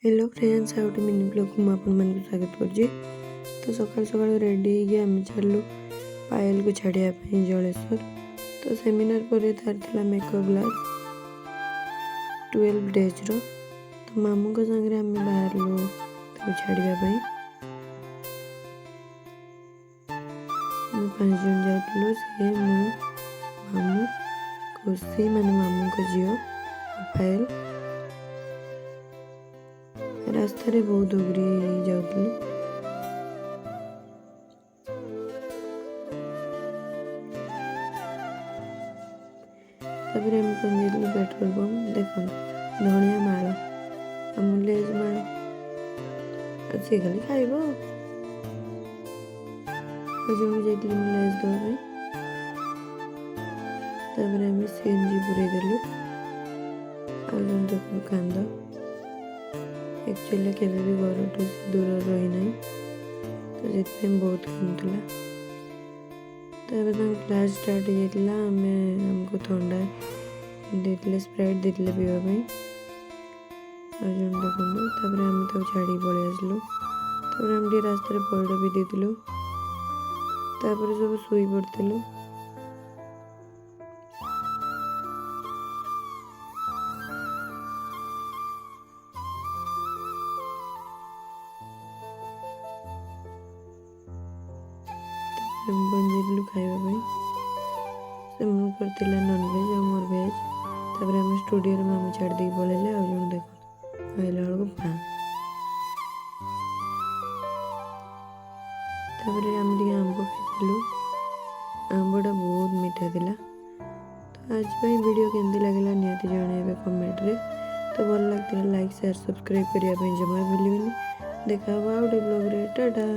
Hello friends आउ गोटे mini blog को मुझे स्वागत कर तो सकाल सकाल रेडी आम चलू पायल को छाड़िया जलेश्वर तो सेमिनार पर तार मेकअप क्लास 12 डेज रो तो मामू को संगे आम बाहर छाड़िया 5 जन जाऊँ सी मामू खुशी माने मामू को झील पायल रास्ता रे बहुत उगरी जाऊँ तापर हम पहुंचल पेट्रोल पंप देख धनिया माल अमूलेज माल सी खाली खाइब लेज देवाई तापर आम सीएनजी पूरे देलु आ कांद एक्चुअली केवे भी घर दूर रही ना तो ये बहुत कमुला तो क्लास स्टार्ट होता आमको थंडा देते स्प्राइट देते पीवाई देखो आम तो छाड़ी पलि आसलु आम रास्तार पैड़ भी देलु सब शुई पड़ू बंजलु खाइबा से मन कर नॉनवेज और मोर वेज तापर आम स्टूडियो मामू छाड़ दे पलैले आ देख आइला बेलू भाँ तापर आम आंब खाइलु आंबटा बहुत मीठा थिला तो आज वीडियो केमती लगे निहाती जन कमेंट रे तो भल लगता लाइक शेयर सब्सक्राइब करने जमा भूलि देखा आउ गोटे ब्लॉग रे टाटा।